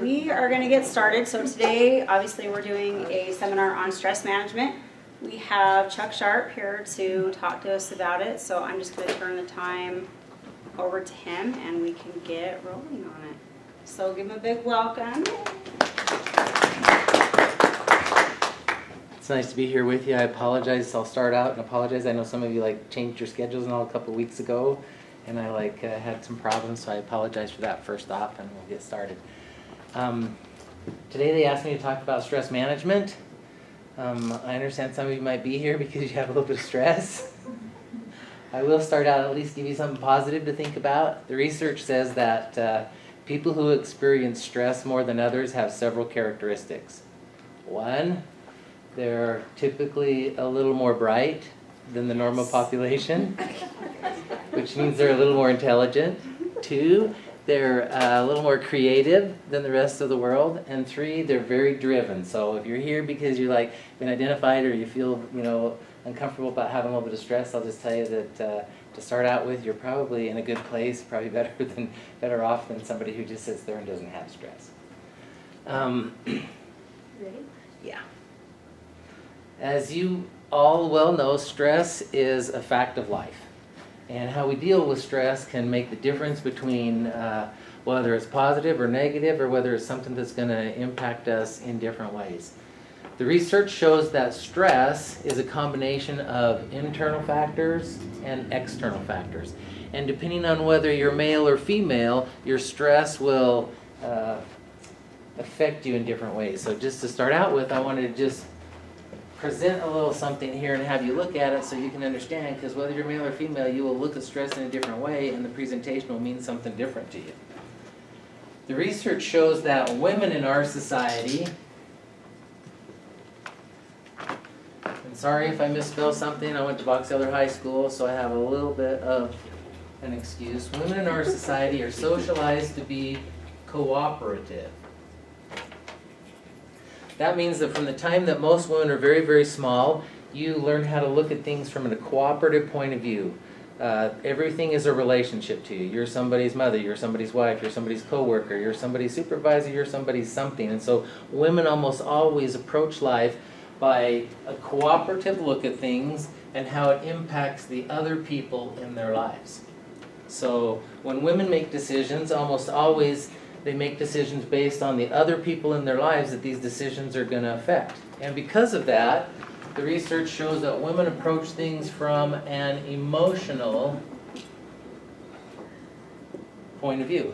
We are going to get started. So today, obviously, we're doing a seminar on stress management. We have Chuck Sharp here to talk to us about it. So I'm just going to turn the time over to him and we can get rolling on it. So give him a big welcome. It's nice to be here with you. I apologize. I'll start out and apologize. I know some of you changed your schedules and all a couple of weeks ago, and I had some problems, so I apologize for that first off, and we'll get started. Today they asked me to talk about stress management. I understand some of you might be here because you have a little bit of stress. I will start out at least give you something positive to think about. The research says that people who experience stress more than others have several characteristics. One, they're typically a little more bright than the normal population, which means they're a little more intelligent. Two, they're a little more creative than the rest of the world. And three, they're very driven. So if you're here because you're been identified or you feel uncomfortable about having a little bit of stress, I'll just tell you that to start out with, you're probably in a good place, probably better off than somebody who just sits there and doesn't have stress. Ready? Yeah. As you all well know, stress is a fact of life. And how we deal with stress can make the difference between whether it's positive or negative, or whether it's something that's going to impact us in different ways. The research shows that stress is a combination of internal factors and external factors. And depending on whether you're male or female, your stress will affect you in different ways. So just to start out with, I wanted to just present a little something here and have you look at it so you can understand, because whether you're male or female, you will look at stress in a different way, and the presentation will mean something different to you. The research shows that women in our society, and sorry if I misspell something, I went to Box Elder High School, so I have a little bit of an excuse. Women in our society are socialized to be cooperative. That means that from the time that most women are very, very small, you learn how to look at things from a cooperative point of view. Everything is a relationship to you. You're somebody's mother, you're somebody's wife, you're somebody's coworker, you're somebody's supervisor, you're somebody's something. And so women almost always approach life by a cooperative look at things and how it impacts the other people in their lives. So when women make decisions, almost always they make decisions based on the other people in their lives that these decisions are going to affect. And because of that, the research shows that women approach things from an emotional point of view.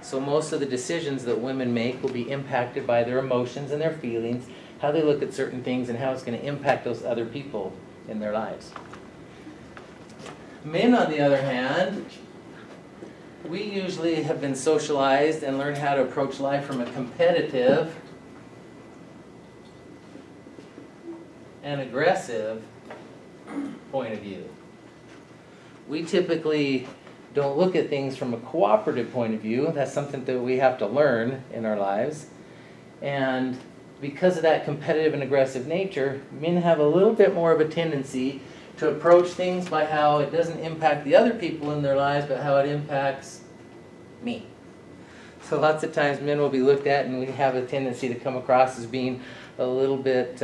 So most of the decisions that women make will be impacted by their emotions and their feelings, how they look at certain things, and how it's going to impact those other people in their lives. Men, on the other hand, we usually have been socialized and learned how to approach life from a competitive and aggressive point of view. We typically don't look at things from a cooperative point of view. That's something that we have to learn in our lives. And because of that competitive and aggressive nature, men have a little bit more of a tendency to approach things by how it doesn't impact the other people in their lives, but how it impacts me. So lots of times men will be looked at and we have a tendency to come across as being a little bit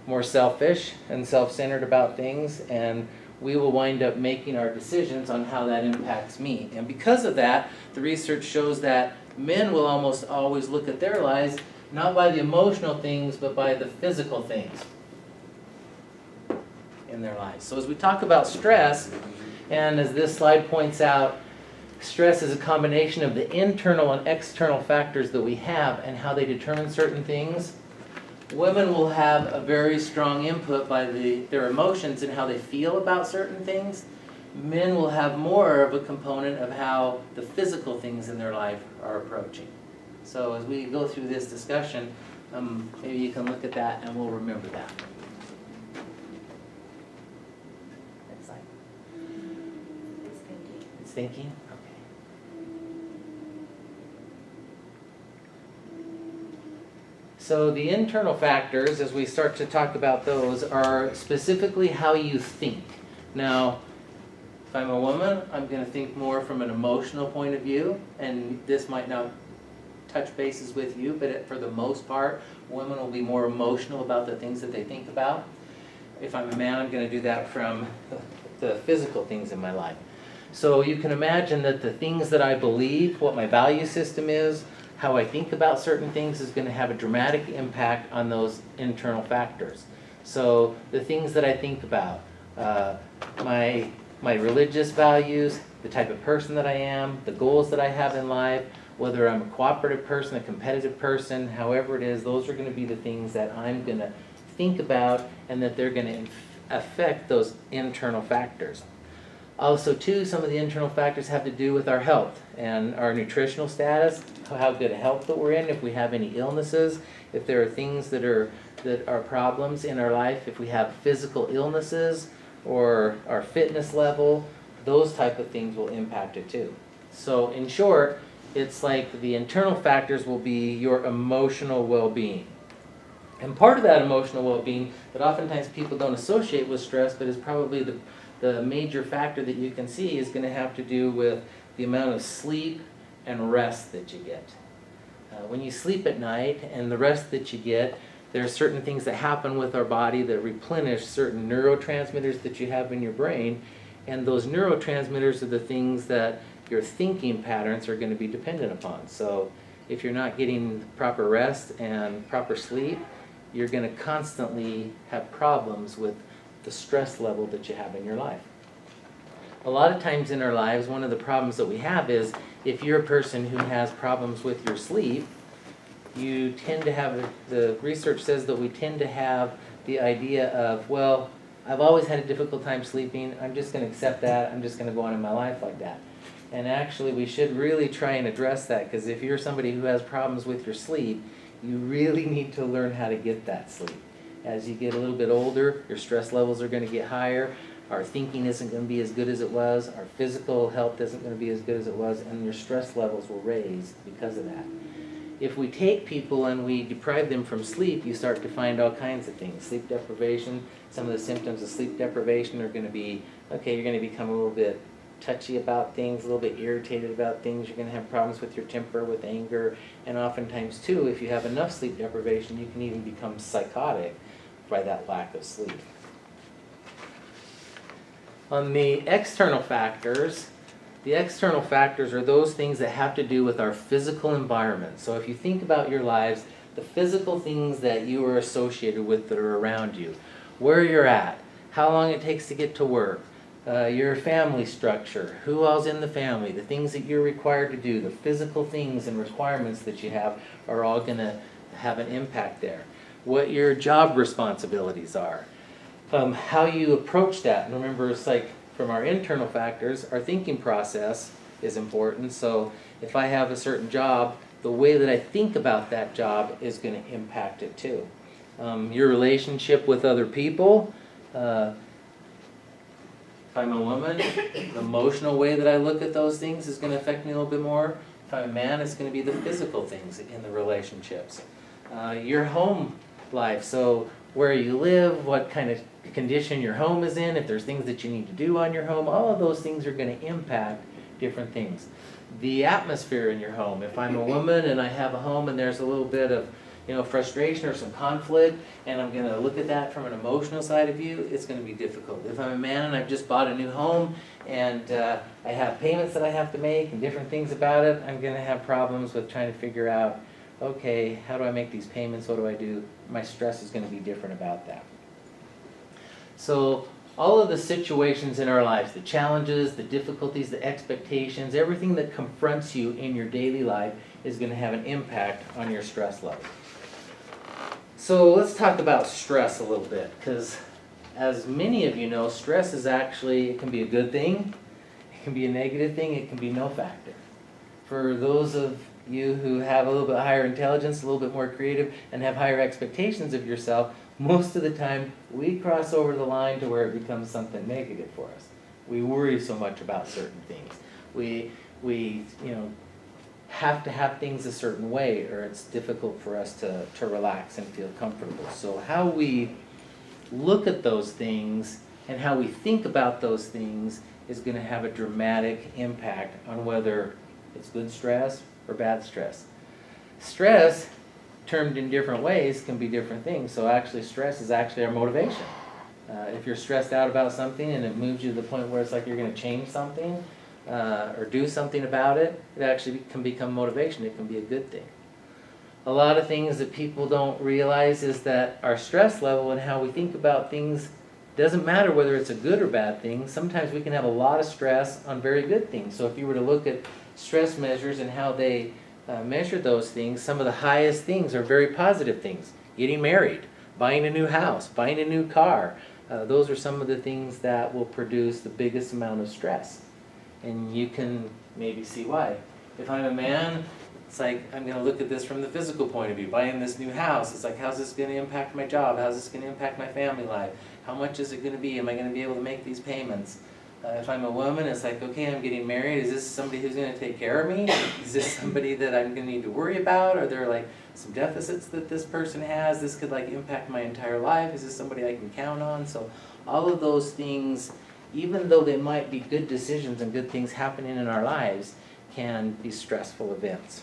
more selfish and self-centered about things, and we will wind up making our decisions on how that impacts me. And because of that, the research shows that men will almost always look at their lives not by the emotional things, but by the physical things in their lives. So as we talk about stress, and as this slide points out, stress is a combination of the internal and external factors that we have and how they determine certain things. Women will have a very strong input by their emotions and how they feel about certain things. Men will have more of a component of how the physical things in their life are approaching. So as we go through this discussion, maybe you can look at that and we'll remember that. Next slide. It's thinking? Okay. So the internal factors, as we start to talk about those, are specifically how you think. Now, if I'm a woman, I'm going to think more from an emotional point of view, and this might not touch bases with you, but for the most part, women will be more emotional about the things that they think about. If I'm a man, I'm going to do that from the physical things in my life. So you can imagine that the things that I believe, what my value system is, how I think about certain things is going to have a dramatic impact on those internal factors. So the things that I think about, my religious values, the type of person that I am, the goals that I have in life, whether I'm a cooperative person, a competitive person, however it is, those are going to be the things that I'm going to think about and that they're going to affect those internal factors. Also, too, some of the internal factors have to do with our health and our nutritional status, how good a health that we're in, if we have any illnesses, if there are things that are problems in our life, if we have physical illnesses or our fitness level, those type of things will impact it too. So in short, it's like the internal factors will be your emotional well-being. And part of that emotional well-being that oftentimes people don't associate with stress, but is probably the major factor that you can see, is going to have to do with the amount of sleep and rest that you get. When you sleep at night and the rest that you get, there are certain things that happen with our body that replenish certain neurotransmitters that you have in your brain, and those neurotransmitters are the things that your thinking patterns are going to be dependent upon. So if you're not getting proper rest and proper sleep, you're going to constantly have problems with the stress level that you have in your life. A lot of times in our lives, one of the problems that we have is if you're a person who has problems with your sleep, you tend to have, the research says that we tend to have the idea of, well, I've always had a difficult time sleeping, I'm just going to accept that, I'm just going to go on in my life like that. And actually we should really try and address that, because if you're somebody who has problems with your sleep, you really need to learn how to get that sleep. As you get a little bit older, your stress levels are going to get higher, our thinking isn't going to be as good as it was, our physical health isn't going to be as good as it was, and your stress levels will raise because of that. If we take people and we deprive them from sleep, you start to find all kinds of things. Sleep deprivation, some of the symptoms of sleep deprivation are going to be, okay, you're going to become a little bit touchy about things, a little bit irritated about things, you're going to have problems with your temper, with anger, and oftentimes too, if you have enough sleep deprivation, you can even become psychotic by that lack of sleep. On the external factors are those things that have to do with our physical environment. So if you think about your lives, the physical things that you are associated with that are around you, where you're at, how long it takes to get to work, your family structure, who all's in the family, the things that you're required to do, the physical things and requirements that you have are all going to have an impact there. What your job responsibilities are, how you approach that. And remember, it's like from our internal factors, our thinking process is important. So if I have a certain job, the way that I think about that job is going to impact it too. Your relationship with other people. If I'm a woman, the emotional way that I look at those things is going to affect me a little bit more. If I'm a man, it's going to be the physical things in the relationships. Your home life, so where you live, what kind of condition your home is in, if there's things that you need to do on your home, all of those things are going to impact different things. The atmosphere in your home, if I'm a woman and I have a home and there's a little bit of frustration or some conflict, and I'm going to look at that from an emotional side of view, it's going to be difficult. If I'm a man and I've just bought a new home and I have payments that I have to make and different things about it, I'm going to have problems with trying to figure out, okay, how do I make these payments? What do I do? My stress is going to be different about that. So all of the situations in our lives, the challenges, the difficulties, the expectations, everything that confronts you in your daily life is going to have an impact on your stress level. So let's talk about stress a little bit, because as many of you know, stress is actually, it can be a good thing, it can be a negative thing, it can be no factor. For those of you who have a little bit higher intelligence, a little bit more creative, and have higher expectations of yourself, most of the time we cross over the line to where it becomes something negative for us. We worry so much about certain things. We have to have things a certain way, or it's difficult for us to relax and feel comfortable. So how we look at those things and how we think about those things is going to have a dramatic impact on whether it's good stress or bad stress. Stress, termed in different ways, can be different things. So actually stress is actually our motivation. If you're stressed out about something and it moves you to the point where it's like you're going to change something or do something about it, it actually can become motivation. It can be a good thing. A lot of things that people don't realize is that our stress level and how we think about things doesn't matter whether it's a good or bad thing. Sometimes we can have a lot of stress on very good things. So if you were to look at stress measures and how they measure those things, some of the highest things are very positive things. Getting married, buying a new house, buying a new car. Those are some of the things that will produce the biggest amount of stress. And you can maybe see why. If I'm a man, it's like I'm going to look at this from the physical point of view. Buying this new house, it's like, how's this going to impact my job? How's this going to impact my family life? How much is it going to be? Am I going to be able to make these payments? If I'm a woman, it's like, okay, I'm getting married. Is this somebody who's going to take care of me? Is this somebody that I'm going to need to worry about? Are there like some deficits that this person has? This could like impact my entire life. Is this somebody I can count on? So all of those things, even though they might be good decisions and good things happening in our lives, can be stressful events.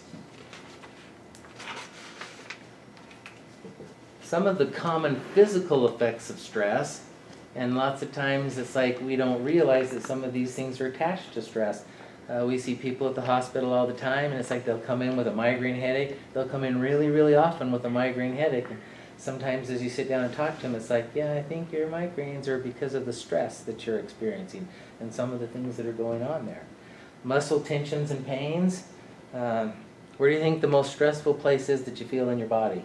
Some of the common physical effects of stress, and lots of times it's like we don't realize that some of these things are attached to stress. We see people at the hospital all the time, and it's like they'll come in with a migraine headache. They'll come in really, really often with a migraine headache. And sometimes as you sit down and talk to them, it's like, yeah, I think your migraines are because of the stress that you're experiencing and some of the things that are going on there. Muscle tensions and pains. Where do you think the most stressful place is that you feel in your body?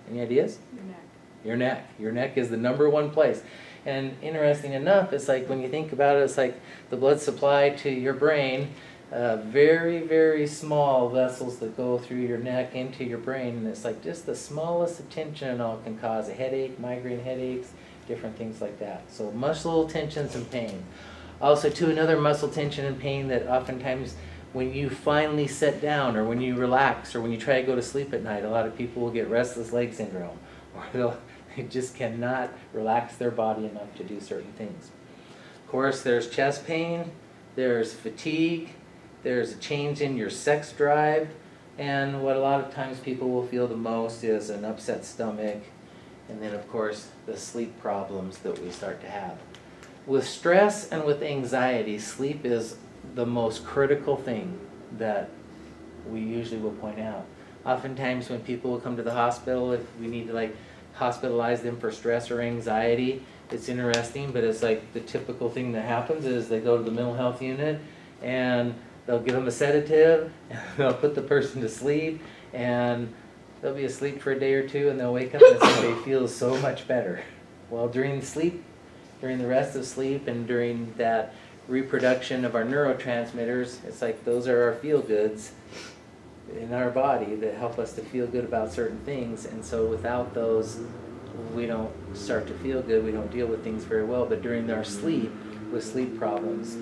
Any ideas? Your neck. Your neck. Your neck is the number one place. And interesting enough, it's like when you think about it, it's like the blood supply to your brain, very, very small vessels that go through your neck into your brain. And it's like just the smallest of tension and all can cause a headache, migraine headaches, different things like that. So muscle tensions and pain. Also, too, another muscle tension and pain that oftentimes when you finally sit down or when you relax or when you try to go to sleep at night, a lot of people will get restless leg syndrome, or they just cannot relax their body enough to do certain things. Of course, there's chest pain, there's fatigue, there's a change in your sex drive, and what a lot of times people will feel the most is an upset stomach, and then of course the sleep problems that we start to have. With stress and with anxiety, sleep is the most critical thing that we usually will point out. Oftentimes when people will come to the hospital, if we need to like hospitalize them for stress or anxiety, it's interesting, but it's like the typical thing that happens is they go to the mental health unit and they'll give them a sedative, and they'll put the person to sleep, and they'll be asleep for a day or two, and they'll wake up and they feel so much better. Well, during sleep, during the rest of sleep and during that reproduction of our neurotransmitters, it's like those are our feel-goods in our body that help us to feel good about certain things. And so without those, we don't start to feel good, we don't deal with things very well. But during our sleep, with sleep problems,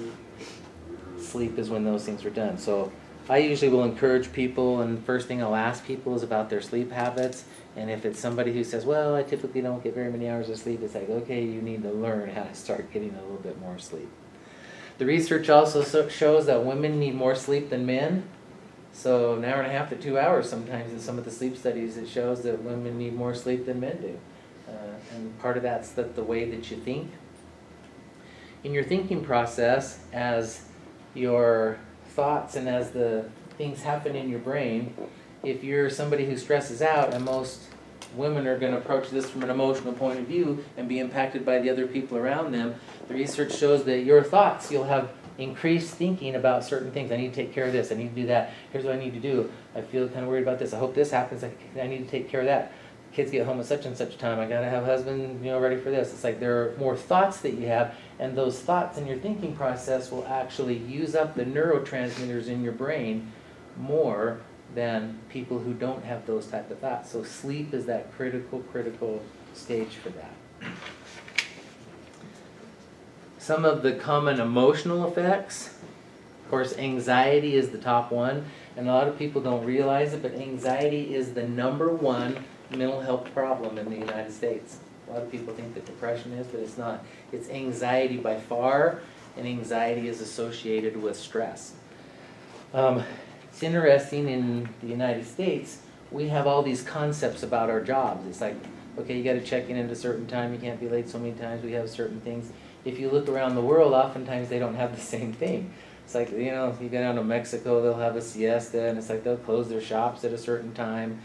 sleep is when those things are done. So I usually will encourage people, and first thing I'll ask people is about their sleep habits. And if it's somebody who says, well, I typically don't get very many hours of sleep, it's like, okay, you need to learn how to start getting a little bit more sleep. The research also shows that women need more sleep than men. So an hour and a half to 2 hours sometimes in some of the sleep studies, it shows that women need more sleep than men do. And part of that's the way that you think. In your thinking process, as your thoughts and as the things happen in your brain, if you're somebody who stresses out, and most women are going to approach this from an emotional point of view and be impacted by the other people around them, the research shows that your thoughts, you'll have increased thinking about certain things. I need to take care of this. I need to do that. Here's what I need to do. I feel kind of worried about this. I hope this happens. I need to take care of that. Kids get home at such and such time. I got to have a husband, ready for this. It's like there are more thoughts that you have, and those thoughts in your thinking process will actually use up the neurotransmitters in your brain more than people who don't have those type of thoughts. So sleep is that critical stage for that. Some of the common emotional effects, of course, anxiety is the top one, and a lot of people don't realize it, but anxiety is the #1 mental health problem in the United States. A lot of people think that depression is, but it's not. It's anxiety by far, and anxiety is associated with stress. it's interesting in the United States, we have all these concepts about our jobs. It's like, okay, you gotta check in at a certain time, you can't be late so many times, we have certain things. If you look around the world, oftentimes they don't have the same thing. It's like, you know, if you go down to Mexico, they'll have a siesta, and it's like they'll close their shops at a certain time.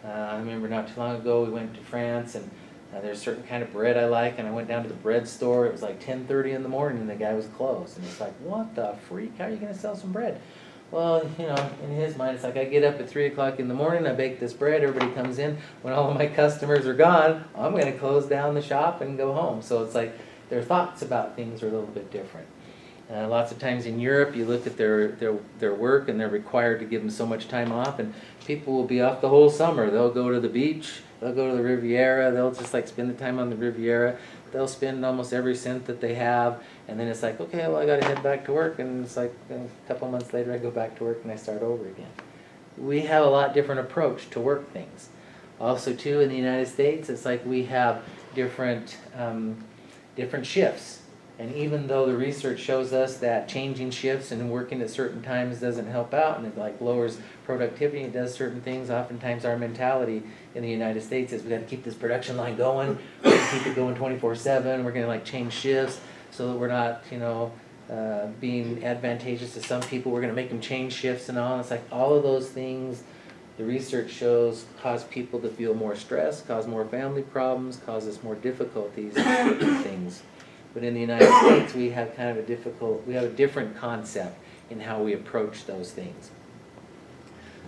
I remember not too long ago, we went to France, and there's a certain kind of bread I like, and I went down to the bread store. It was like 10:30 in the morning, and the guy was closed. And it's like, what the freak? How are you going to sell some bread? Well, you know, in his mind, it's like I get up at 3 o'clock in the morning, I bake this bread, everybody comes in. When all of my customers are gone, I'm going to close down the shop and go home. So it's like their thoughts about things are a little bit different. Lots of times in Europe, you look at their work, and they're required to give them so much time off, and people will be off the whole summer. They'll go to the beach, they'll go to the Riviera, they'll just like spend the time on the Riviera. They'll spend almost every cent that they have, and then it's like, okay, well, I got to head back to work, and it's like a couple months later, I go back to work and I start over again. We have a lot different approach to work things. Also, too, in the United States, it's like we have different shifts. And even though the research shows us that changing shifts and working at certain times doesn't help out, and it like lowers productivity, it does certain things, oftentimes our mentality in the United States is we got to keep this production line going, we got to keep it going 24/7, we're going to like change shifts so that we're not, you know, being advantageous to some people, we're going to make them change shifts and all. And it's like all of those things, the research shows, cause people to feel more stress, cause more family problems, cause us more difficulties in things. But in the United States, we have kind of a different concept in how we approach those things.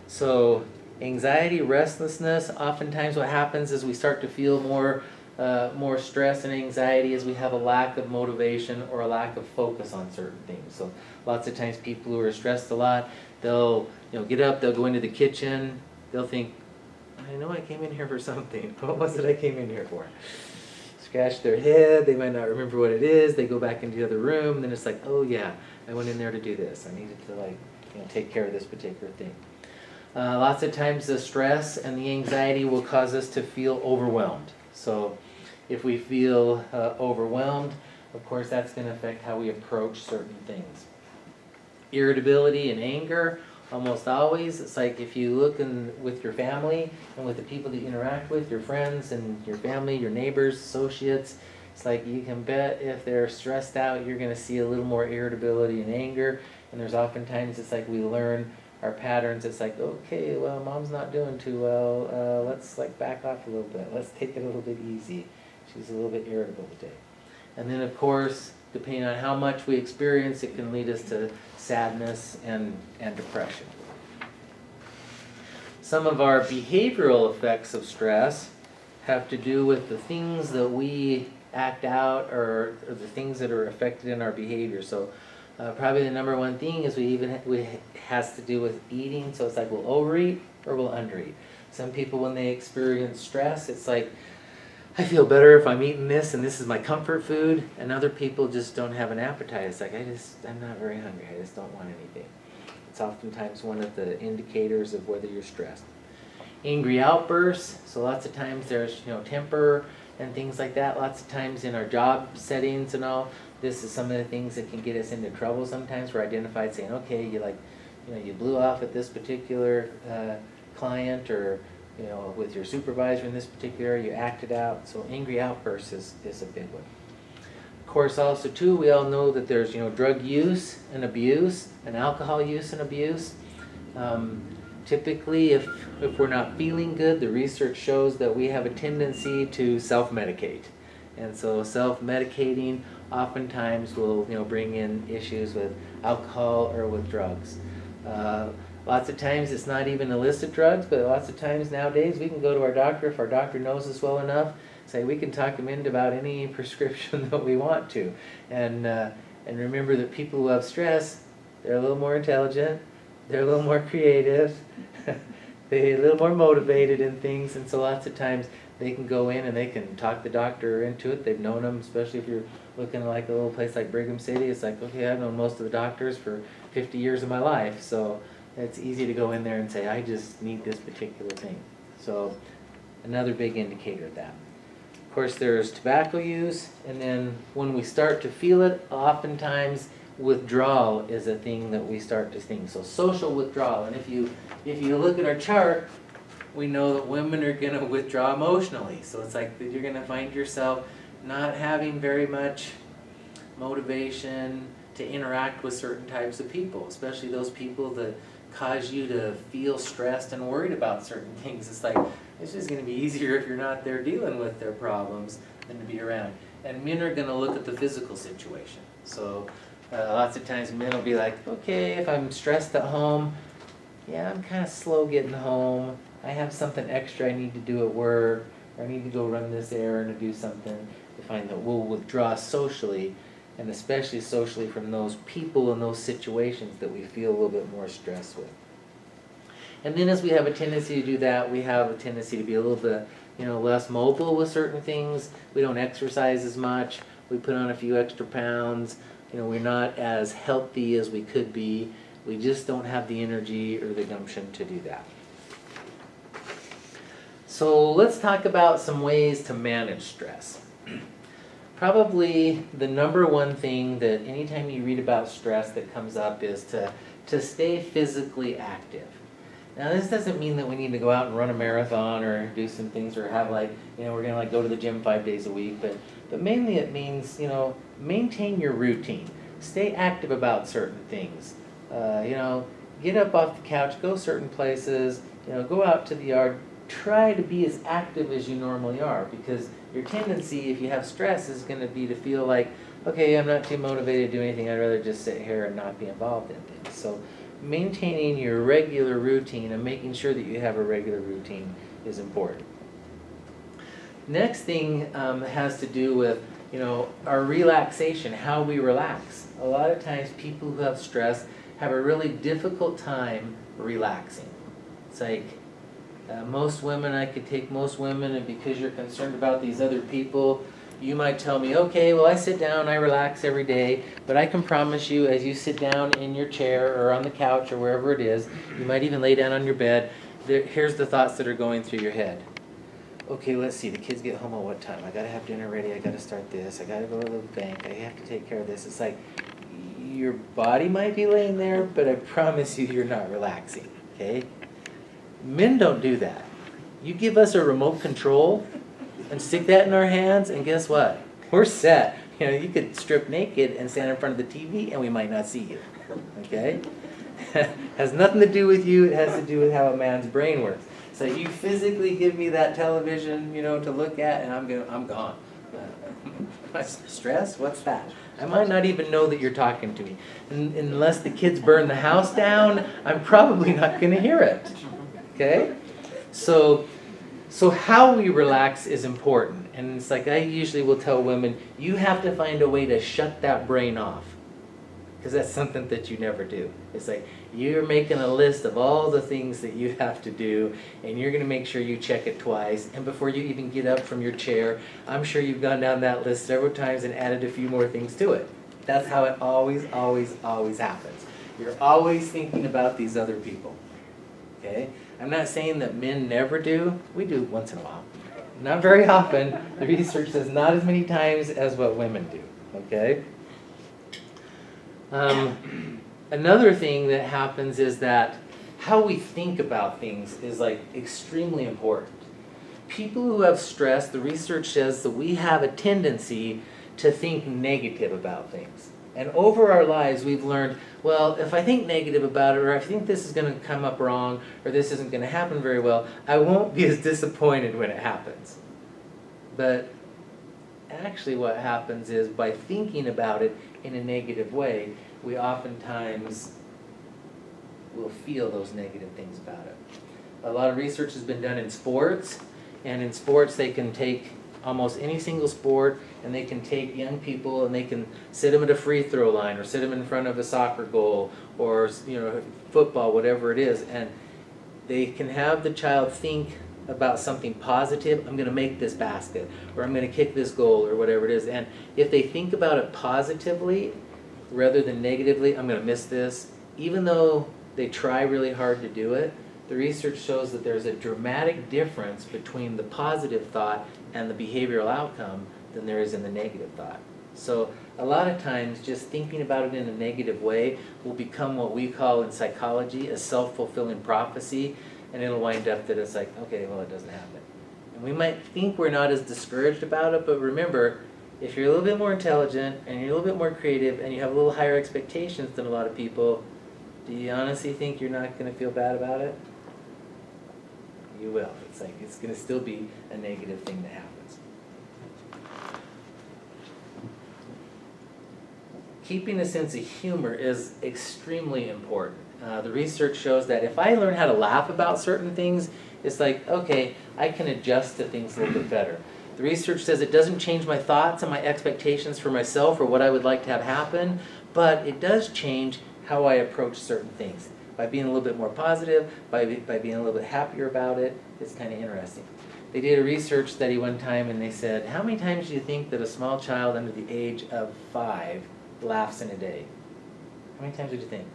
So anxiety, restlessness, oftentimes what happens is we start to feel more stress and anxiety as we have a lack of motivation or a lack of focus on certain things. So lots of times people who are stressed a lot, they'll get up, they'll go into the kitchen, they'll think, I know I came in here for something. What was it I came in here for? Scratch their head, they might not remember what it is, they go back into the other room, and then it's like, oh yeah, I went in there to do this. I needed to take care of this particular thing. Lots of times the stress and the anxiety will cause us to feel overwhelmed. So if we feel overwhelmed, of course that's going to affect how we approach certain things. Irritability and anger, almost always, it's like if you look with your family and with the people that you interact with, your friends and your family, your neighbors, associates, it's like you can bet if they're stressed out, you're going to see a little more irritability and anger. And there's oftentimes, it's like we learn our patterns. It's like, okay, well, mom's not doing too well. Let's like back off a little bit. Let's take it a little bit easy. She's a little bit irritable today. And then, of course, depending on how much we experience, it can lead us to sadness and depression. Some of our behavioral effects of stress have to do with the things that we act out or the things that are affected in our behavior. So probably the number one thing is we has to do with eating. So it's like we'll overeat or we'll undereat. Some people, when they experience stress, it's like, I feel better if I'm eating this and this is my comfort food, and other people just don't have an appetite. It's like, I'm not very hungry, I just don't want anything. It's oftentimes one of the indicators of whether you're stressed. Angry outbursts, so lots of times there's temper and things like that. Lots of times in our job settings and all, this is some of the things that can get us into trouble sometimes. We're identified saying, okay, you blew off at this particular client, or with your supervisor in this particular area, you acted out. So angry outbursts is a big one. Of course, also too, we all know that there's drug use and abuse, and alcohol use and abuse. Typically, if we're not feeling good, the research shows that we have a tendency to self-medicate, and so self-medicating oftentimes will bring in issues with alcohol or with drugs. Lots of times it's not even illicit drugs, but lots of times nowadays we can go to our doctor if our doctor knows us well enough. Say we can talk them into about any prescription that we want to, and remember that people who have stress, they're a little more intelligent, they're a little more creative, they're a little more motivated in things, and so lots of times they can go in and they can talk the doctor into it. They've known them, especially if you're looking like a little place like Brigham City. It's like, okay, I've known most of the doctors for 50 years of my life, so it's easy to go in there and say, I just need this particular thing. So another big indicator of that. Of course, there's tobacco use, and then when we start to feel it, oftentimes withdrawal is a thing that we start to think. So social withdrawal, and if you look at our chart, we know that women are going to withdraw emotionally. So it's like that you're going to find yourself not having very much motivation to interact with certain types of people, especially those people that cause you to feel stressed and worried about certain things. It's like, it's just going to be easier if you're not there dealing with their problems than to be around. And men are going to look at the physical situation. So lots of times men will be like, okay, if I'm stressed at home, yeah, I'm kind of slow getting home. I have something extra I need to do at work, or I need to go run this errand or do something. To find that we'll withdraw socially, and especially socially from those people and those situations that we feel a little bit more stress with. And then as we have a tendency to do that, we have a tendency to be a little bit, less mobile with certain things. We don't exercise as much. We put on a few extra pounds. We're not as healthy as we could be. We just don't have the energy or the gumption to do that. So let's talk about some ways to manage stress. Probably the number one thing that anytime you read about stress that comes up is to stay physically active. Now this doesn't mean that we need to go out and run a marathon or do some things or have we're gonna go to the gym 5 days a week, but mainly it means, maintain your routine. Stay active about certain things. Get up off the couch, go certain places, go out to the yard. Try to be as active as you normally are, because your tendency, if you have stress, is going to be to feel like, okay, I'm not too motivated to do anything, I'd rather just sit here and not be involved in things. So maintaining your regular routine and making sure that you have a regular routine is important. Next thing has to do with our relaxation, how we relax. A lot of times people who have stress have a really difficult time relaxing. It's like most women, I could take most women, and because you're concerned about these other people, you might tell me, okay, well I sit down, I relax every day, but I can promise you as you sit down in your chair or on the couch or wherever it is, you might even lay down on your bed, here's the thoughts that are going through your head. Okay, let's see, the kids get home at what time? I gotta have dinner ready, I gotta start this, I gotta go to the bank, I have to take care of this. It's like, your body might be laying there, but I promise you, you're not relaxing, okay? Men don't do that. You give us a remote control and stick that in our hands, and guess what? We're set. You could strip naked and stand in front of the TV and we might not see you, okay? Has nothing to do with you, it has to do with how a man's brain works. So you physically give me that television, to look at, and I'm gone. Stress? What's that? I might not even know that you're talking to me. Unless the kids burn the house down, I'm probably not going to hear it. Okay? So how we relax is important. And it's like I usually will tell women, you have to find a way to shut that brain off. Because that's something that you never do. It's like you're making a list of all the things that you have to do, and you're going to make sure you check it twice. And before you even get up from your chair, I'm sure you've gone down that list several times and added a few more things to it. That's how it always, always, always happens. You're always thinking about these other people. Okay? I'm not saying that men never do. We do once in a while. Not very often. The research says not as many times as what women do. Okay? Another thing that happens is that how we think about things is extremely important. People who have stress, the research says that we have a tendency to think negative about things. And over our lives we've learned, well, if I think negative about it, or if I think this is going to come up wrong, or this isn't going to happen very well, I won't be as disappointed when it happens. But actually what happens is by thinking about it in a negative way, we oftentimes will feel those negative things about it. A lot of research has been done in sports, and in sports they can take almost any single sport, and they can take young people and they can sit them at a free throw line or sit them in front of a soccer goal or football, whatever it is, and they can have the child think about something positive. I'm going to make this basket, or I'm going to kick this goal, or whatever it is. And if they think about it positively rather than negatively, I'm going to miss this, even though they try really hard to do it, the research shows that there's a dramatic difference between the positive thought and the behavioral outcome than there is in the negative thought. So a lot of times just thinking about it in a negative way will become what we call in psychology a self-fulfilling prophecy, and it'll wind up that it's like, okay, well, it doesn't happen. And we might think we're not as discouraged about it, but remember, if you're a little bit more intelligent and you're a little bit more creative and you have a little higher expectations than a lot of people, do you honestly think you're not going to feel bad about it? You will. It's like it's going to still be a negative thing that happens. Keeping a sense of humor is extremely important. The research shows that if I learn how to laugh about certain things, it's like, okay, I can adjust to things a little bit better. The research says it doesn't change my thoughts and my expectations for myself or what I would like to have happen, but it does change how I approach certain things. By being a little bit more positive, by being a little bit happier about it, it's kind of interesting. They did a research study one time and they said, how many times do you think that a small child under the age of 5 laughs in a day? How many times would you think?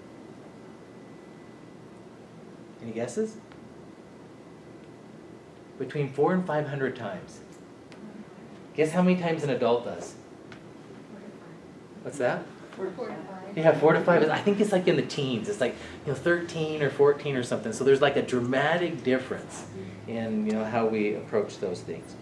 Any guesses? Between 400 and 500 times. Guess how many times an adult does? What's that? 4 to 5. Yeah, 4 to 5. I think it's like in the teens. It's like 13 or 14 or something. So there's like a dramatic difference in how we approach those things.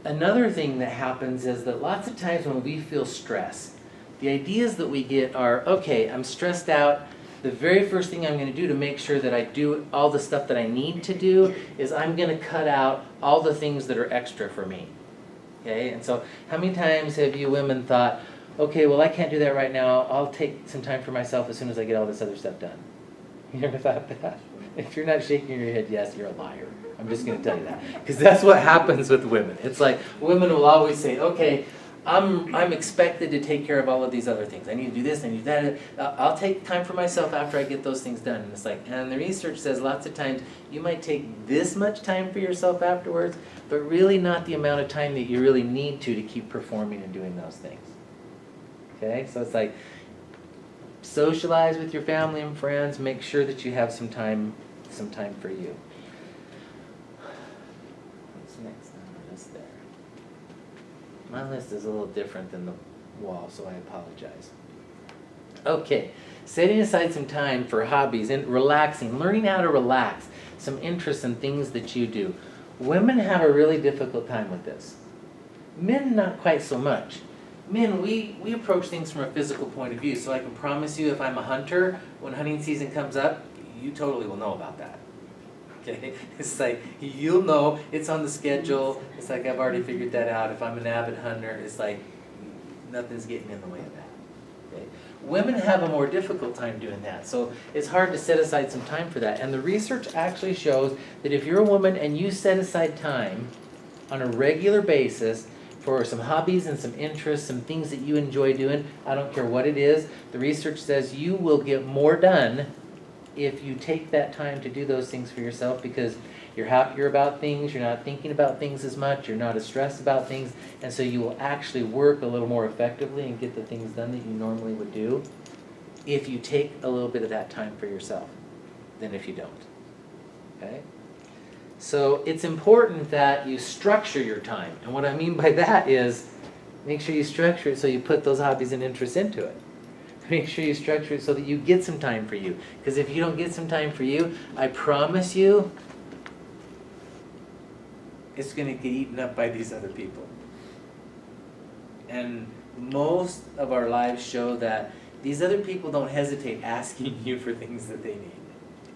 Another thing that happens is that lots of times when we feel stress, the ideas that we get are, okay, I'm stressed out. The very first thing I'm going to do to make sure that I do all the stuff that I need to do is I'm going to cut out all the things that are extra for me. Okay, and so how many times have you women thought, okay, well, I can't do that right now. I'll take some time for myself as soon as I get all this other stuff done. You ever thought that? If you're not shaking your head yes, you're a liar. I'm just going to tell you that. Because that's what happens with women. It's like women will always say, okay, I'm expected to take care of all of these other things. I need to do this, I need to do that. I'll take time for myself after I get those things done. And it's like, and the research says lots of times you might take this much time for yourself afterwards, but really not the amount of time that you really need to keep performing and doing those things. Okay, so it's like socialize with your family and friends. Make sure that you have some time for you. What's next on the list there? My list is a little different than the wall, so I apologize. Okay, setting aside some time for hobbies and relaxing, learning how to relax, some interests and things that you do. Women have a really difficult time with this. Men, not quite so much. Men, we approach things from a physical point of view, so I can promise you if I'm a hunter, when hunting season comes up, you totally will know about that. Okay? It's like, you'll know, it's on the schedule, it's like I've already figured that out. If I'm an avid hunter, it's like, nothing's getting in the way of that. Okay? Women have a more difficult time doing that, so it's hard to set aside some time for that. And the research actually shows that if you're a woman and you set aside time on a regular basis for some hobbies and some interests, some things that you enjoy doing, I don't care what it is, the research says you will get more done if you take that time to do those things for yourself, because you're happier about things, you're not thinking about things as much, you're not as stressed about things, and so you will actually work a little more effectively and get the things done that you normally would do if you take a little bit of that time for yourself than if you don't. Okay? So it's important that you structure your time. And what I mean by that is make sure you structure it so you put those hobbies and interests into it. Make sure you structure it so that you get some time for you. Because if you don't get some time for you, I promise you, it's going to get eaten up by these other people. And most of our lives show that these other people don't hesitate asking you for things that they need.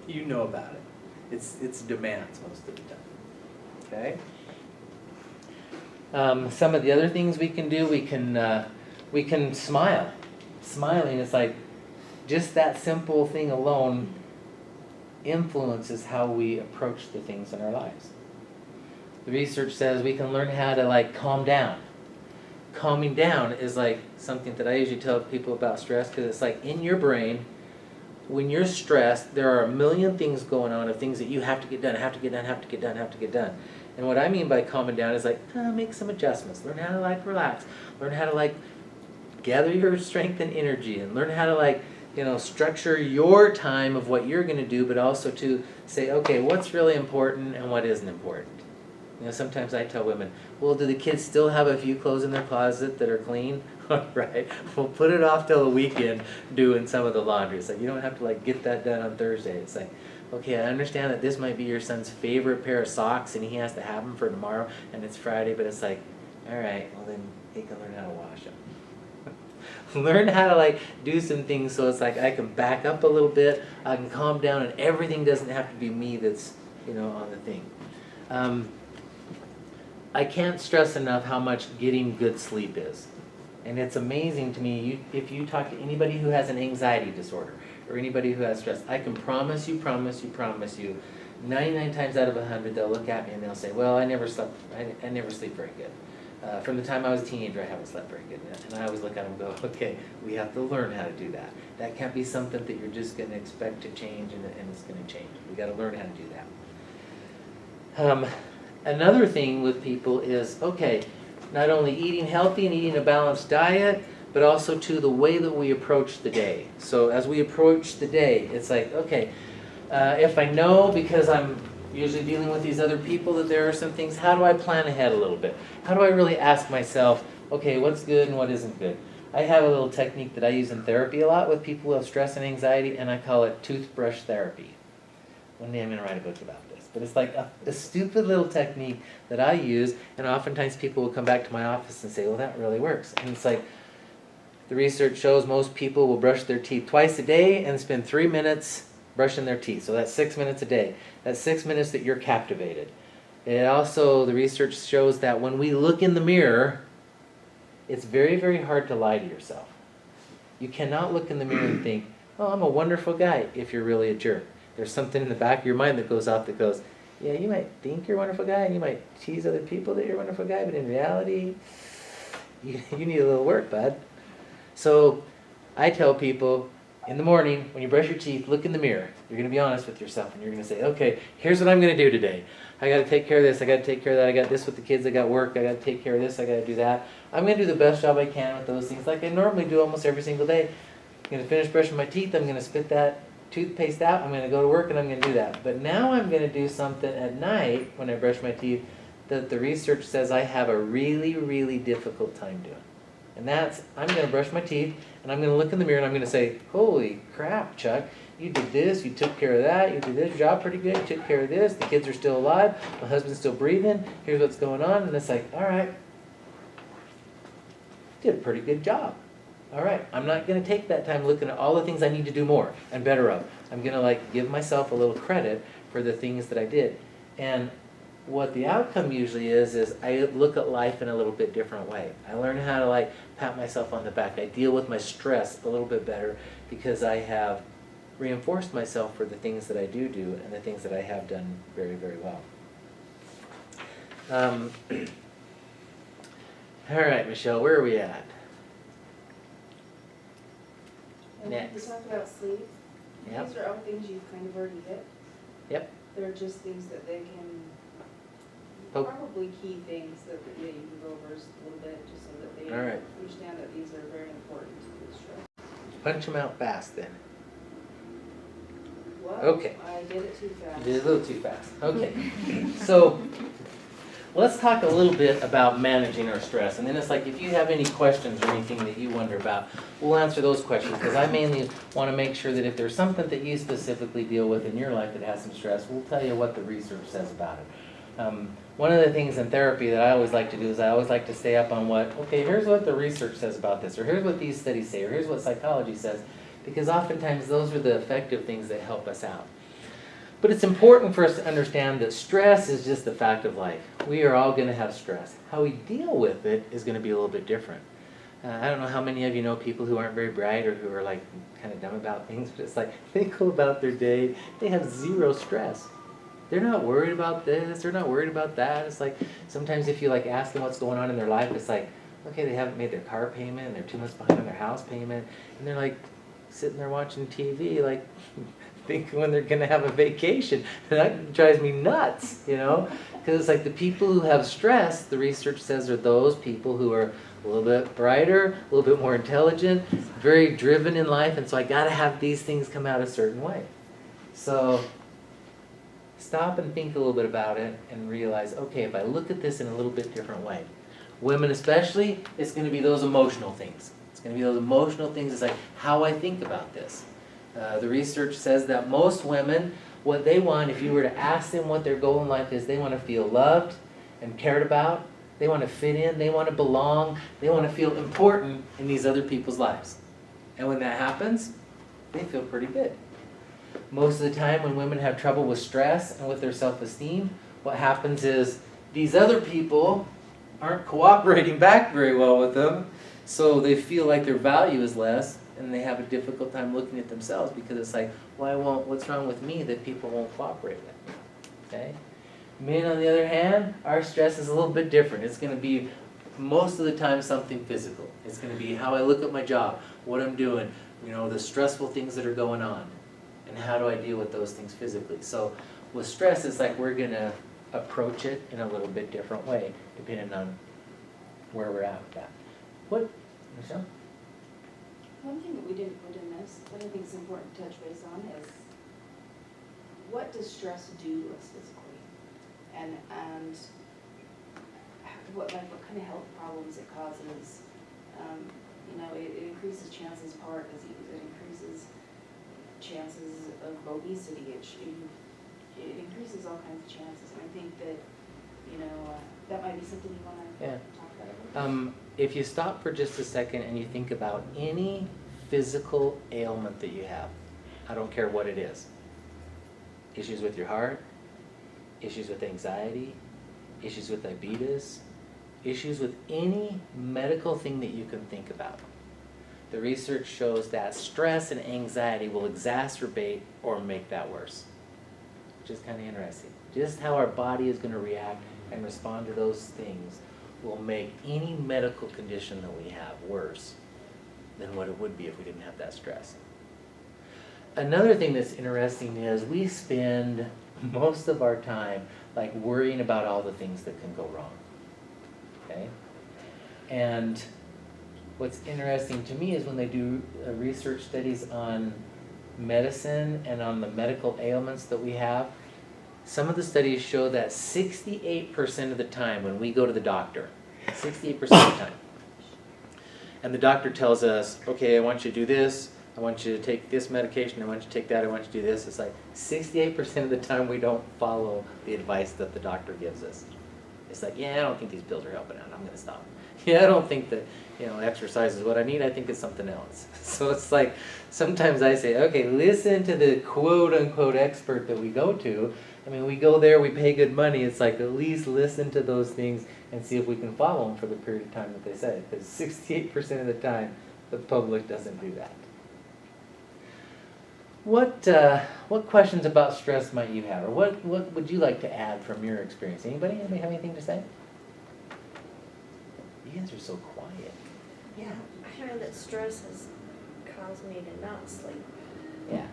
You know about it. It's demands most of the time. Okay? Some of the other things we can do, we can smile. Smiling is like just that simple thing alone influences how we approach the things in our lives. The research says we can learn how to calm down. Calming down is like something that I usually tell people about stress, because it's like in your brain, when you're stressed, there are a million things going on of things that you have to get done, have to get done, have to get done, have to get done. And what I mean by calming down is make some adjustments. Learn how to relax. Learn how to gather your strength and energy, and learn how to structure your time of what you're going to do, but also to say, okay, what's really important and what isn't important. You know, sometimes I tell women, well, do the kids still have a few clothes in their closet that are clean? All right, we'll put it off till the weekend doing some of the laundry. It's like, you don't have to like get that done on Thursday. It's like, okay, I understand that this might be your son's favorite pair of socks and he has to have them for tomorrow and it's Friday, but it's like, all right, well then he can learn how to wash them. Learn how to like do some things so it's like I can back up a little bit, I can calm down, and everything doesn't have to be me that's, you know, on the thing. I can't stress enough how much getting good sleep is. And it's amazing to me, if you talk to anybody who has an anxiety disorder or anybody who has stress, I can promise you, 99 times out of 100 they'll look at me and they'll say, well, I never sleep very good. From the time I was a teenager, I haven't slept very good. And I always look at them and go, okay, we have to learn how to do that. That can't be something that you're just going to expect to change and it's going to change. We got to learn how to do that. Another thing with people is, okay, not only eating healthy and eating a balanced diet, but also to the way that we approach the day. So as we approach the day, it's like, okay, if I know because I'm usually dealing with these other people that there are some things, how do I plan ahead a little bit? How do I really ask myself, okay, what's good and what isn't good? I have a little technique that I use in therapy a lot with people who have stress and anxiety, and I call it toothbrush therapy. One day I'm going to write a book about this. But it's like a stupid little technique that I use, and oftentimes people will come back to my office and say, well, that really works. And it's like, the research shows most people will brush their teeth twice a day and spend 3 minutes brushing their teeth. So that's 6 minutes a day. That's 6 minutes that you're captivated. It also, the research shows that when we look in the mirror, it's very, very hard to lie to yourself. You cannot look in the mirror and think, oh, I'm a wonderful guy, if you're really a jerk. There's something in the back of your mind that goes off that goes, yeah, you might think you're a wonderful guy, and you might tease other people that you're a wonderful guy, but in reality, you need a little work, bud. So I tell people, in the morning, when you brush your teeth, look in the mirror. You're going to be honest with yourself, and you're going to say, okay, here's what I'm going to do today. I got to take care of this. I got to take care of that. I got this with the kids. I got work. I got to take care of this. I got to do that. I'm going to do the best job I can with those things, like I normally do almost every single day. I'm going to finish brushing my teeth. I'm going to spit that toothpaste out. I'm going to go to work, and I'm going to do that. But now I'm going to do something at night when I brush my teeth that the research says I have a really, really difficult time doing. And that's, I'm going to brush my teeth, and I'm going to look in the mirror, and I'm going to say, holy crap, Chuck, you did this, you took care of that, you did this job pretty good, you took care of this, the kids are still alive, my husband's still breathing, here's what's going on, and it's like, all right, did a pretty good job. All right, I'm not going to take that time looking at all the things I need to do more and better of. I'm going to like give myself a little credit for the things that I did. And what the outcome usually is I look at life in a little bit different way. I learn how to like pat myself on the back. I deal with my stress a little bit better because I have reinforced myself for the things that I do and the things that I have done very, very well. All right, Michelle, where are we at? Next. We talked about sleep. Yep. These are all things you've kind of already hit. Yep. They're just things that they can, Oh. probably key things that you can go over just a little bit, just so that they All right. understand that these are very important to the stress. Punch them out fast then. Well, Okay. I did it too fast. You did it a little too fast. Okay. So let's talk a little bit about managing our stress. And then it's like if you have any questions or anything that you wonder about, we'll answer those questions because I mainly want to make sure that if there's something that you specifically deal with in your life that has some stress, we'll tell you what the research says about it. One of the things in therapy that I always like to do is I always like to stay up on okay, here's what the research says about this, or here's what these studies say, or here's what psychology says, because oftentimes those are the effective things that help us out. But it's important for us to understand that stress is just a fact of life. We are all going to have stress. How we deal with it is going to be a little bit different. I don't know how many of you know people who aren't very bright or who are like kind of dumb about things, but it's like they go about their day, they have zero stress. They're not worried about this, they're not worried about that. It's like sometimes if you like ask them what's going on in their life, it's like, okay, they haven't made their car payment and they're 2 months behind on their house payment, and they're like sitting there watching TV, like thinking when they're gonna have a vacation. And that drives me nuts, you know? Because it's like the people who have stress, the research says, are those people who are a little bit brighter, a little bit more intelligent, very driven in life, and so I gotta have these things come out a certain way. So stop and think a little bit about it and realize, okay, if I look at this in a little bit different way, women especially, it's going to be those emotional things. It's going to be those emotional things. It's like how I think about this. The research says that most women, what they want, if you were to ask them what their goal in life is, they want to feel loved and cared about. They want to fit in. They want to belong. They want to feel important in these other people's lives. And when that happens, they feel pretty good. Most of the time when women have trouble with stress and with their self-esteem, what happens is these other people aren't cooperating back very well with them, so they feel like their value is less, and they have a difficult time looking at themselves because it's like, what's wrong with me that people won't cooperate with me? Okay? Men, on the other hand, our stress is a little bit different. It's going to be most of the time something physical. It's going to be how I look at my job, what I'm doing, the stressful things that are going on, and how do I deal with those things physically. So with stress, it's like we're going to approach it in a little bit different way, depending on where we're at with that. What, Michelle? One thing that we didn't put in this, but I think it's important to touch base on is, what does stress do to us physically? And what kind of health problems it causes. It increases chances, because it increases chances of obesity. It increases all kinds of chances. And I think that, that might be something you want to talk about. If you stop for just a second and you think about any physical ailment that you have, I don't care what it is. Issues with your heart, issues with anxiety, issues with diabetes, issues with any medical thing that you can think about. The research shows that stress and anxiety will exacerbate or make that worse, which is kind of interesting. Just how our body is going to react and respond to those things will make any medical condition that we have worse than what it would be if we didn't have that stress. Another thing that's interesting is we spend most of our time like worrying about all the things that can go wrong. Okay? And what's interesting to me is when they do research studies on medicine and on the medical ailments that we have, some of the studies show that 68% of the time when we go to the doctor, 68% of the time, and the doctor tells us, okay, I want you to do this, I want you to take this medication, I want you to take that, I want you to do this. It's like 68% of the time we don't follow the advice that the doctor gives us. It's like, yeah, I don't think these pills are helping out, I'm going to stop. Yeah, I don't think that, exercise is what I need, I think it's something else. So it's like, sometimes I say, okay, listen to the quote-unquote expert that we go to. I mean, we go there, we pay good money, it's like at least listen to those things and see if we can follow them for the period of time that they say. Because 68% of the time, the public doesn't do that. What questions about stress might you have? Or what would you like to add from your experience? Anybody have anything to say? You guys are so quiet. Yeah, I find that stress has caused me to not sleep. Yeah.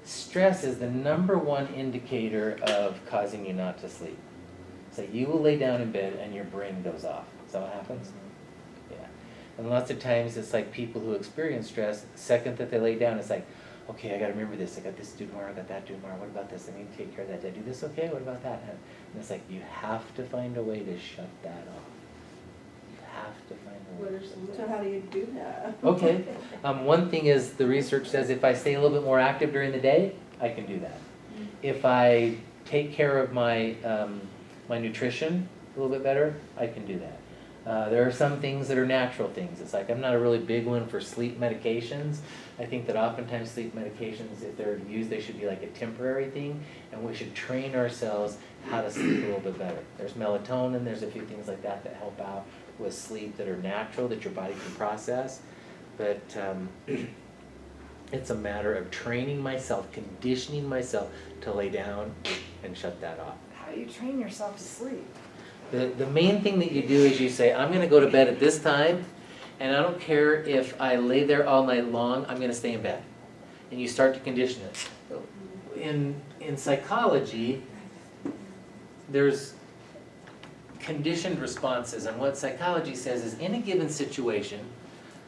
Stress is the #1 indicator of causing you not to sleep. So you will lay down in bed and your brain goes off. Is that what happens? Yeah. And lots of times it's like people who experience stress, the second that they lay down, it's like, okay, I got to remember this. I got this to do tomorrow. I got that to do tomorrow. What about this? I need to take care of that. Did I do this okay? What about that? And it's like you have to find a way to shut that off. You have to find a way. So how do you do that? Okay. One thing is the research says if I stay a little bit more active during the day, I can do that. If I take care of my my nutrition a little bit better, I can do that. There are some things that are natural things. It's like I'm not a really big one for sleep medications. I think that oftentimes sleep medications, if they're used, they should be like a temporary thing, and we should train ourselves how to sleep a little bit better. There's melatonin, there's a few things like that that help out with sleep that are natural, that your body can process. But it's a matter of training myself, conditioning myself to lay down and shut that off. How do you train yourself to sleep? The main thing that you do is you say, I'm going to go to bed at this time, and I don't care if I lay there all night long, I'm going to stay in bed. And you start to condition it. In psychology, there's conditioned responses, and what psychology says is in a given situation,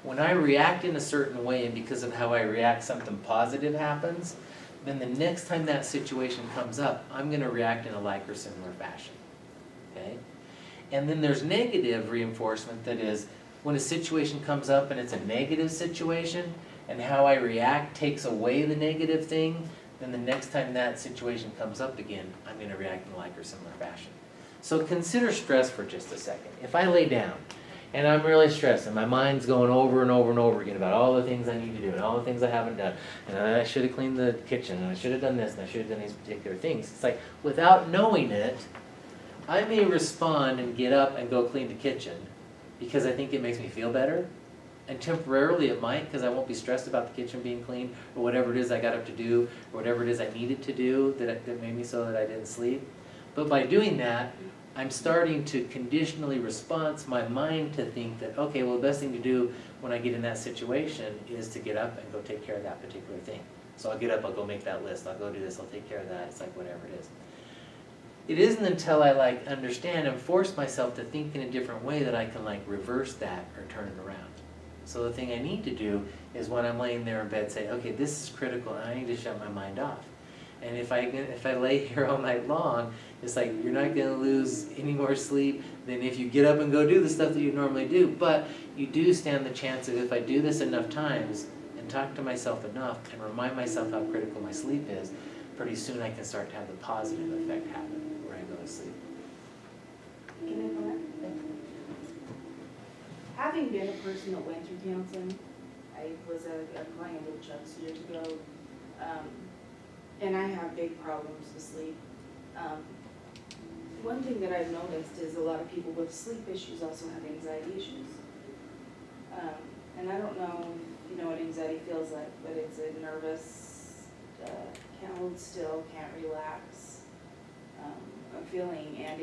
when I react in a certain way and because of how I react something positive happens, then the next time that situation comes up, I'm gonna react in a like or similar fashion, okay? And then there's negative reinforcement, that is, when a situation comes up and it's a negative situation, and how I react takes away the negative thing, then the next time that situation comes up again, I'm gonna react in a like or similar fashion. So consider stress for just a second. If I lay down, and I'm really stressed, and my mind's going over and over and over again about all the things I need to do, and all the things I haven't done, and I should have cleaned the kitchen, and I should have done this, and I should have done these particular things. It's like, without knowing it, I may respond and get up and go clean the kitchen because I think it makes me feel better. And temporarily it might, because I won't be stressed about the kitchen being clean, or whatever it is I got up to do, or whatever it is I needed to do that made me so that I didn't sleep. But by doing that, I'm starting to conditionally respond my mind to think that, okay, well, the best thing to do when I get in that situation is to get up and go take care of that particular thing. So I'll get up, I'll go make that list, I'll go do this, I'll take care of that, it's like whatever it is. It isn't until I understand and force myself to think in a different way that I can reverse that or turn it around. So the thing I need to do is when I'm laying there in bed say, okay, this is critical and I need to shut my mind off. And if I lay here all night long, it's like you're not going to lose any more sleep than if you get up and go do the stuff that you normally do. But you do stand the chance of, if I do this enough times and talk to myself enough and remind myself how critical my sleep is, pretty soon I can start to have the positive effect happen where I go to sleep. Can I comment? Having been a person that went through counseling, I was a client of Chuck's years ago, and I have big problems with sleep. One thing that I've noticed is a lot of people with sleep issues also have anxiety issues. And I don't know if you know what anxiety feels like, but it's a nervous, can't hold still, can't relax a feeling, and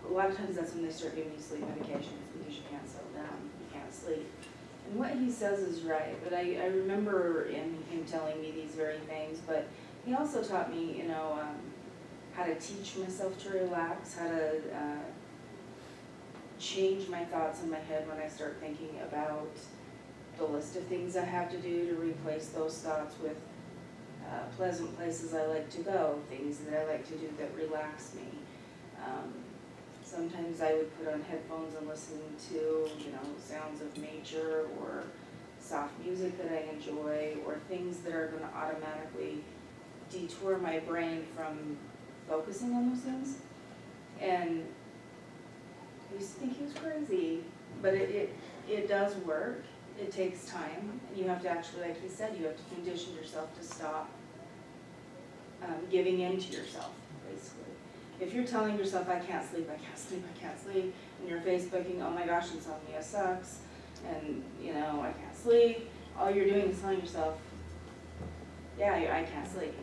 a lot of times that's when they start giving you sleep medications because you can't settle down, you can't sleep. And what he says is right, but I remember him telling me these very things, but he also taught me, how to teach myself to relax, how to change my thoughts in my head when I start thinking about the list of things I have to do, to replace those thoughts with pleasant places I like to go, things that I like to do that relax me. Sometimes I would put on headphones and listen to, sounds of nature or soft music that I enjoy, or things that are going to automatically detour my brain from focusing on those things. And I used to think he was crazy, but it does work. It takes time. You have to actually, like he said, you have to condition yourself to stop giving in to yourself, basically. If you're telling yourself, I can't sleep, I can't sleep, I can't sleep, and you're Facebooking, oh my gosh, insomnia sucks, and, I can't sleep, all you're doing is telling yourself, yeah, I can't sleep.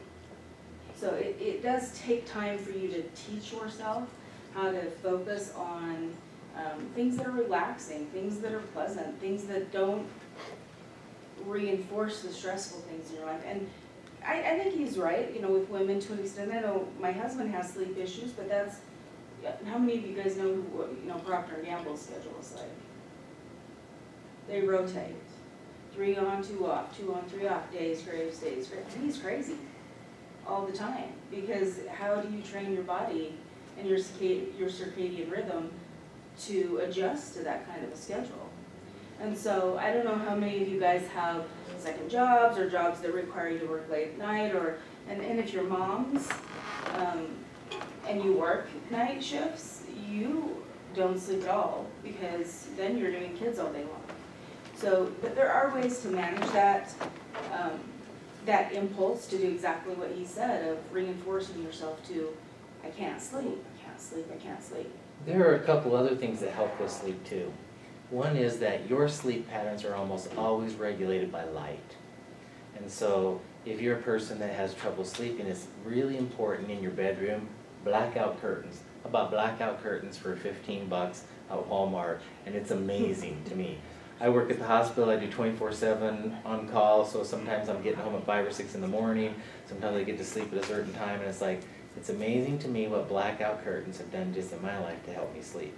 So it does take time for you to teach yourself how to focus on things that are relaxing, things that are pleasant, things that don't reinforce the stressful things in your life. And I think he's right, with women to an extent. I know my husband has sleep issues, but that's, how many of you guys know what, Procter & Gamble's schedule is like? They rotate. 3 on, 2 off, 2 on, 3 off, days, graves, days, graves. And he's crazy all the time, because how do you train your body and your circadian rhythm to adjust to that kind of a schedule? And so I don't know how many of you guys have second jobs or jobs that require you to work late at night, and if you're moms and you work night shifts, you don't sleep at all, because then you're doing kids all day long. So, but there are ways to manage that impulse to do exactly what he said, of reinforcing yourself to, I can't sleep, I can't sleep, I can't sleep. There are a couple other things that help with sleep too. One is that your sleep patterns are almost always regulated by light. And so if you're a person that has trouble sleeping, it's really important in your bedroom, blackout curtains. How about blackout curtains for $15 at Walmart? And it's amazing to me. I work at the hospital, I do 24/7 on call, so sometimes I'm getting home at 5 or 6 in the morning, sometimes I get to sleep at a certain time, and it's amazing to me what blackout curtains have done just in my life to help me sleep.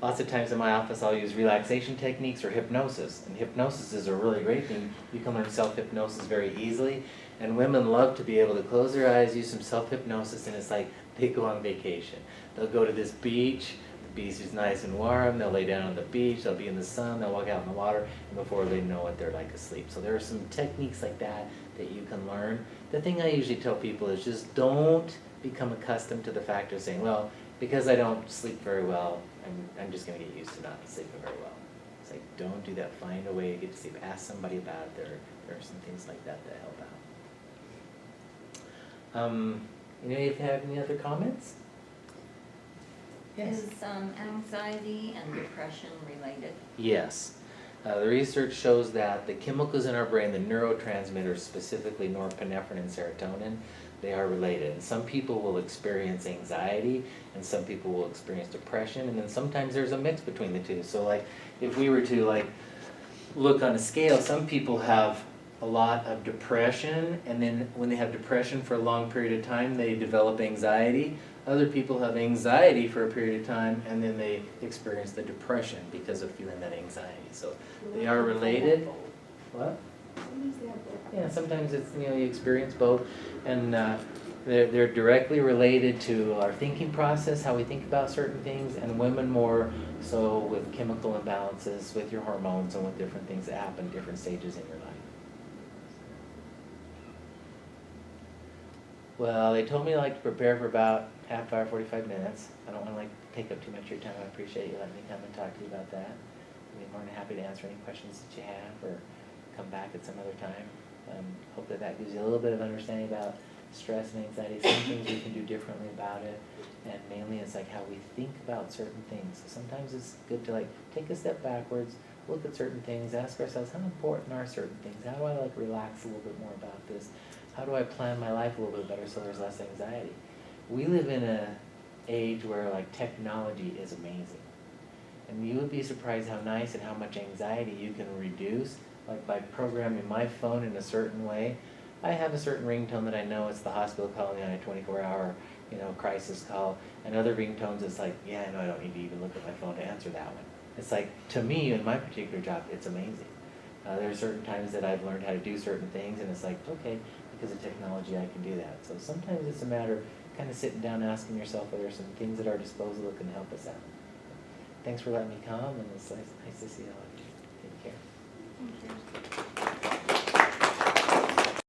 lots of times in my office I'll use relaxation techniques or hypnosis. And hypnosis is a really great thing. You can learn self-hypnosis very easily. And women love to be able to close their eyes, use some self-hypnosis, and it's like they go on vacation. They'll go to this beach, the beach is nice and warm, they'll lay down on the beach, they'll be in the sun, they'll walk out in the water, and before they know it, they're like asleep. So there are some techniques like that that you can learn. The thing I usually tell people is just don't become accustomed to the fact of saying, well, because I don't sleep very well, I'm just going to get used to not sleeping very well. It's like, don't do that. Find a way to get to sleep. Ask somebody about it. There are some things like that that help out. Anybody have any other comments? Yes. Is anxiety and depression related? Yes. The research shows that the chemicals in our brain, the neurotransmitters, specifically norepinephrine and serotonin, they are related. And some people will experience anxiety and some people will experience depression, and then sometimes there's a mix between the two. So like if we were to like look on a scale, some people have a lot of depression, and then when they have depression for a long period of time they develop anxiety. Other people have anxiety for a period of time and then they experience the depression because of feeling that anxiety. So they are related. What? Sometimes they have both. Yeah, sometimes it's, you experience both, and they're directly related to our thinking process, how we think about certain things, and women more so with chemical imbalances, with your hormones, and with different things that happen at different stages in your life. Well, they told me to like to prepare for about half hour, 45 minutes. I don't want to like take up too much of your time. I appreciate you letting me come and talk to you about that. I'd be more than happy to answer any questions that you have or come back at some other time. Hope that gives you a little bit of understanding about stress and anxiety, some things we can do differently about it, and mainly it's like how we think about certain things. So sometimes it's good to like take a step backwards, look at certain things, ask ourselves how important are certain things, how do I like relax a little bit more about this, how do I plan my life a little bit better so there's less anxiety. We live in an age where like technology is amazing, and you would be surprised how nice and how much anxiety you can reduce, like by programming my phone in a certain way. I have a certain ringtone that I know it's the hospital calling me on a 24-hour, crisis call, and other ringtones it's like, yeah, I know I don't need to even look at my phone to answer that one. It's like, to me, in my particular job, it's amazing. There are certain times that I've learned how to do certain things, and it's like, okay, because of technology I can do that. So sometimes it's a matter of kind of sitting down and asking yourself, are there some things at our disposal that can help us out? Thanks for letting me come, and it's nice to see all of you. Take care. Thank you.